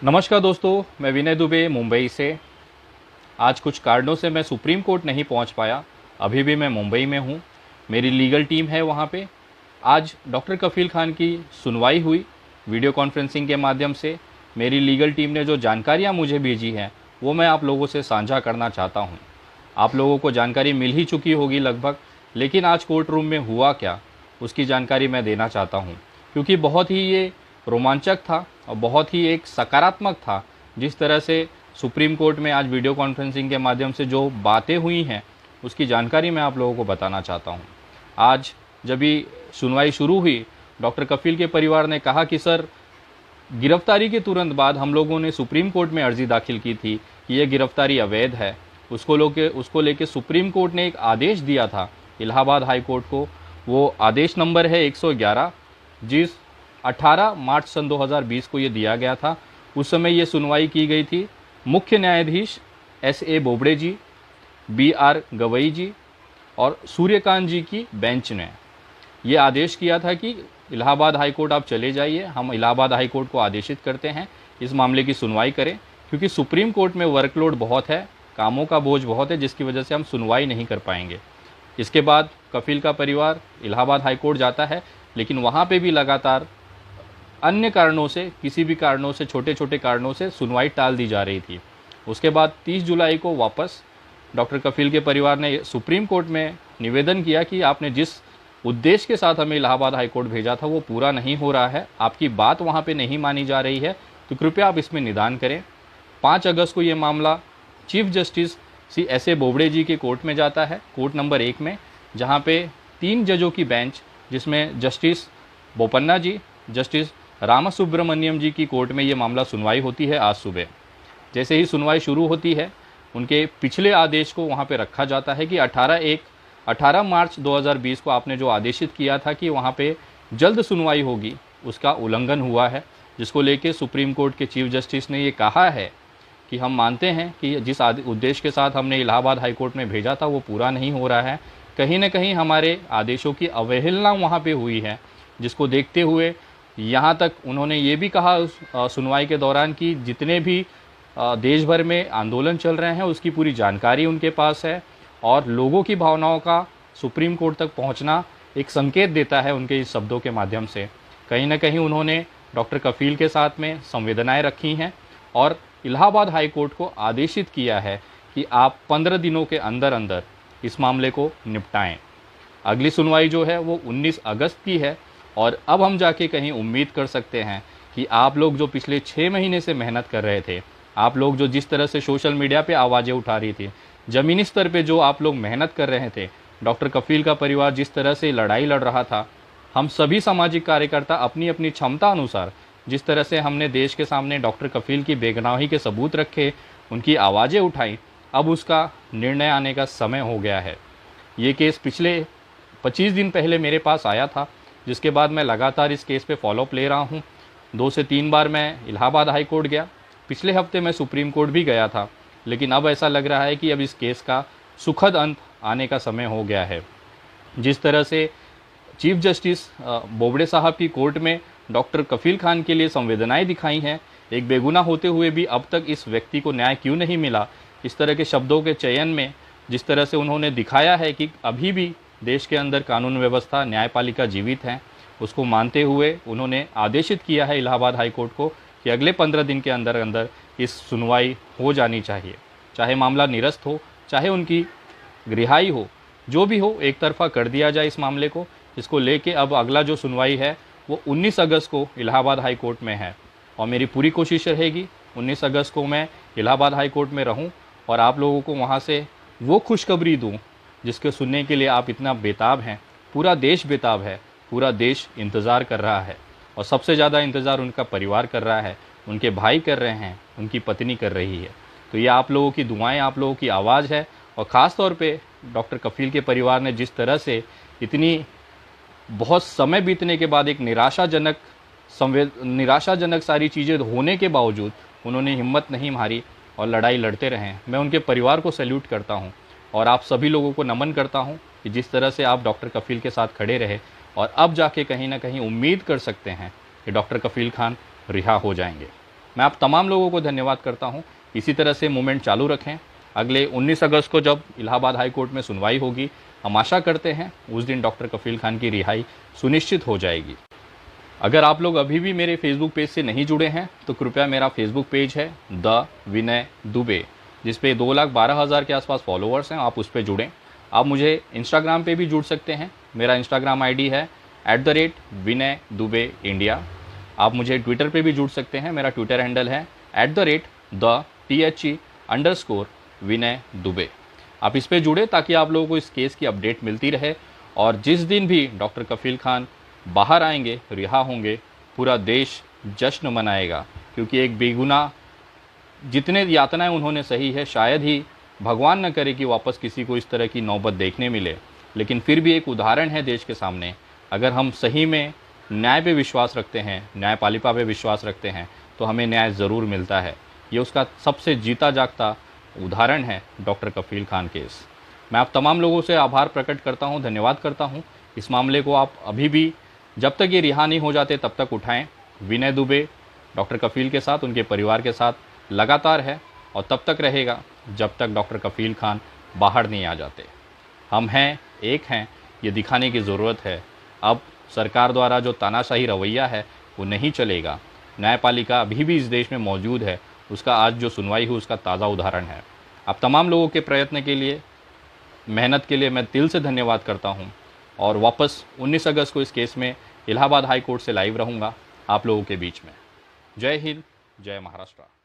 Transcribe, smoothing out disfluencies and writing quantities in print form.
नमस्कार दोस्तों, मैं विनय दुबे मुंबई से। आज कुछ कारणों से मैं सुप्रीम कोर्ट नहीं पहुंच पाया। अभी भी मैं मुंबई में हूं। मेरी लीगल टीम है वहां पे। आज डॉक्टर कफ़ील खान की सुनवाई हुई वीडियो कॉन्फ्रेंसिंग के माध्यम से। मेरी लीगल टीम ने जो जानकारियां मुझे भेजी हैं वो मैं आप लोगों से साझा करना चाहता हूं। आप लोगों को जानकारी मिल ही चुकी होगी लगभग, लेकिन आज कोर्ट रूम में हुआ क्या उसकी जानकारी मैं देना चाहता हूं, क्योंकि बहुत ही ये रोमांचक था और बहुत ही एक सकारात्मक था। जिस तरह से सुप्रीम कोर्ट में आज वीडियो कॉन्फ्रेंसिंग के माध्यम से जो बातें हुई हैं उसकी जानकारी मैं आप लोगों को बताना चाहता हूं। आज जब भी सुनवाई शुरू हुई, डॉक्टर कफ़ील के परिवार ने कहा कि सर, गिरफ्तारी के तुरंत बाद हम लोगों ने सुप्रीम कोर्ट में अर्जी दाखिल की थी कि यह गिरफ्तारी अवैध है। उसको लेके सुप्रीम कोर्ट ने एक आदेश दिया था इलाहाबाद हाई कोर्ट को। वो आदेश नंबर है 111, जिस 18 मार्च सन 2020 को ये दिया गया था। उस समय ये सुनवाई की गई थी मुख्य न्यायाधीश S.A. बोबड़े जी, B.R. गवई जी और सूर्यकांत जी की बेंच ने ये आदेश किया था कि इलाहाबाद हाई कोर्ट आप चले जाइए, हम इलाहाबाद हाई कोर्ट को आदेशित करते हैं इस मामले की सुनवाई करें, क्योंकि सुप्रीम कोर्ट में वर्कलोड बहुत है, कामों का बोझ बहुत है, जिसकी वजह से हम सुनवाई नहीं कर पाएंगे। इसके बाद कफ़ील का परिवार इलाहाबाद हाई कोर्ट जाता है, लेकिन वहाँ पे भी लगातार अन्य कारणों से, किसी भी कारणों से, छोटे छोटे कारणों से सुनवाई टाल दी जा रही थी। उसके बाद 30 जुलाई को वापस डॉक्टर कफ़ील के परिवार ने सुप्रीम कोर्ट में निवेदन किया कि आपने जिस उद्देश्य के साथ हमें इलाहाबाद हाई कोर्ट भेजा था वो पूरा नहीं हो रहा है, आपकी बात वहाँ पे नहीं मानी जा रही है, तो कृपया आप इसमें निदान करें। 5 अगस्त को ये मामला चीफ जस्टिस S.A. बोबड़े जी के कोर्ट में जाता है, कोर्ट नंबर 1 में, जहाँ पे 3 जजों की बेंच, जिसमें जस्टिस बोपन्ना जी, जस्टिस रामासुब्रमण्यम जी की कोर्ट में ये मामला सुनवाई होती है। आज सुबह जैसे ही सुनवाई शुरू होती है, उनके पिछले आदेश को वहाँ पे रखा जाता है कि 18 मार्च 2020 को आपने जो आदेशित किया था कि वहाँ पे जल्द सुनवाई होगी, उसका उल्लंघन हुआ है, जिसको लेके सुप्रीम कोर्ट के चीफ जस्टिस ने ये कहा है कि हम मानते हैं कि जिस उद्देश्य के साथ हमने इलाहाबाद हाई कोर्ट में भेजा था वो पूरा नहीं हो रहा है। कहीं ना कहीं हमारे आदेशों की अवहेलना वहाँ पे हुई है, जिसको देखते हुए यहाँ तक उन्होंने ये भी कहा सुनवाई के दौरान कि जितने भी देश भर में आंदोलन चल रहे हैं उसकी पूरी जानकारी उनके पास है, और लोगों की भावनाओं का सुप्रीम कोर्ट तक पहुँचना एक संकेत देता है उनके इस शब्दों के माध्यम से। कहीं ना कहीं उन्होंने डॉक्टर कफ़ील के साथ में संवेदनाएं रखी हैं और इलाहाबाद हाई कोर्ट को आदेशित किया है कि आप 15 दिनों के अंदर अंदर इस मामले को निपटाएं। अगली सुनवाई जो है वो 19 अगस्त की है, और अब हम जाके कहीं उम्मीद कर सकते हैं कि आप लोग जो पिछले 6 महीने से मेहनत कर रहे थे, आप लोग जो जिस तरह से सोशल मीडिया पे आवाज़ें उठा रही थी, ज़मीनी स्तर पे जो आप लोग मेहनत कर रहे थे, डॉक्टर कफ़ील का परिवार जिस तरह से लड़ाई लड़ रहा था, हम सभी सामाजिक कार्यकर्ता अपनी अपनी क्षमता अनुसार जिस तरह से हमने देश के सामने डॉक्टर कफ़ील की बेगुनाही के सबूत रखे, उनकी आवाज़ें उठाई, अब उसका निर्णय आने का समय हो गया है। ये केस पिछले 25 दिन पहले मेरे पास आया था, जिसके बाद मैं लगातार इस केस पे फॉलोअप ले रहा हूँ। 2 से 3 बार मैं इलाहाबाद हाई कोर्ट गया, पिछले हफ्ते मैं सुप्रीम कोर्ट भी गया था, लेकिन अब ऐसा लग रहा है कि अब इस केस का सुखद अंत आने का समय हो गया है। जिस तरह से चीफ जस्टिस बोबड़े साहब की कोर्ट में डॉक्टर कफ़ील खान के लिए संवेदनाएं दिखाई हैं, एक बेगुनाह होते हुए भी अब तक इस व्यक्ति को न्याय क्यों नहीं मिला, इस तरह के शब्दों के चयन में जिस तरह से उन्होंने दिखाया है कि अभी भी देश के अंदर कानून व्यवस्था, न्यायपालिका जीवित है, उसको मानते हुए उन्होंने आदेशित किया है इलाहाबाद हाई कोर्ट को कि अगले 15 दिन के अंदर अंदर इस सुनवाई हो जानी चाहिए। चाहे मामला निरस्त हो, चाहे उनकी रिहाई हो, जो भी हो, एक तरफा कर दिया जाए इस मामले को। इसको लेके अब अगला जो सुनवाई है वो 19 अगस्त को इलाहाबाद हाई कोर्ट में है, और मेरी पूरी कोशिश रहेगी 19 अगस्त को मैं इलाहाबाद हाई कोर्ट में रहूं और आप लोगों को वहां से वो खुशखबरी दूं जिसके सुनने के लिए आप इतना बेताब हैं। पूरा देश बेताब है, पूरा देश इंतज़ार कर रहा है, और सबसे ज़्यादा इंतज़ार उनका परिवार कर रहा है, उनके भाई कर रहे हैं, उनकी पत्नी कर रही है। तो ये आप लोगों की दुआएं, आप लोगों की आवाज़ है, और ख़ास तौर पे डॉक्टर कफ़ील के परिवार ने जिस तरह से इतनी बहुत समय बीतने के बाद एक निराशाजनक सारी चीज़ें होने के बावजूद उन्होंने हिम्मत नहीं हारी और लड़ाई लड़ते रहे। मैं उनके परिवार को सैल्यूट करता हूं, और आप सभी लोगों को नमन करता हूं कि जिस तरह से आप डॉक्टर कफ़ील के साथ खड़े रहे, और अब जाके कहीं ना कहीं उम्मीद कर सकते हैं कि डॉक्टर कफ़ील खान रिहा हो जाएंगे। मैं आप तमाम लोगों को धन्यवाद करता हूँ। इसी तरह से मूवमेंट चालू रखें। अगले 19 अगस्त को जब इलाहाबाद हाई कोर्ट में सुनवाई होगी, हम आशा करते हैं उस दिन डॉक्टर कफील खान की रिहाई सुनिश्चित हो जाएगी। अगर आप लोग अभी भी मेरे फेसबुक पेज से नहीं जुड़े हैं तो कृपया मेरा फेसबुक पेज है द विनय दुबे, जिस पे 2,12,000 के आसपास फॉलोअर्स हैं, आप उस पर जुड़ें। आप मुझे इंस्टाग्राम पे भी जुड़ सकते हैं। मेरा इंस्टाग्राम आईडी है @विनय दुबे इंडिया। आप मुझे ट्विटर पे भी जुड़ सकते हैं। मेरा ट्विटर हैंडल है @the_विनय दुबे। आप इस पे जुड़े ताकि आप लोगों को इस केस की अपडेट मिलती रहे, और जिस दिन भी डॉक्टर कफील खान बाहर आएंगे, रिहा होंगे, पूरा देश जश्न मनाएगा। क्योंकि एक बेगुनाह जितने यातनाएं उन्होंने सही है, शायद ही भगवान न करे कि वापस किसी को इस तरह की नौबत देखने मिले, लेकिन फिर भी एक उदाहरण है देश के सामने। अगर हम सही में न्याय पे विश्वास रखते हैं, न्यायपालिका पे विश्वास रखते हैं, तो हमें न्याय ज़रूर मिलता है। ये उसका सबसे जीता जागता उदाहरण है डॉक्टर कफील खान केस। मैं आप तमाम लोगों से आभार प्रकट करता हूँ, धन्यवाद करता हूँ। इस मामले को आप अभी भी, जब तक ये रिहा नहीं हो जाते तब तक उठाएं। विनय दुबे डॉक्टर कफील के साथ, उनके परिवार के साथ लगातार है और तब तक रहेगा जब तक डॉक्टर कफील खान बाहर नहीं आ जाते। हम हैं, एक हैं, ये दिखाने की ज़रूरत है। अब सरकार द्वारा जो तानाशाही रवैया है वो नहीं चलेगा। न्यायपालिका अभी भी इस देश में मौजूद है, उसका आज जो सुनवाई हुई उसका ताज़ा उदाहरण है। आप तमाम लोगों के प्रयत्न के लिए, मेहनत के लिए मैं दिल से धन्यवाद करता हूं, और वापस 19 अगस्त को इस केस में इलाहाबाद हाई कोर्ट से लाइव रहूंगा आप लोगों के बीच में। जय हिंद, जय महाराष्ट्र।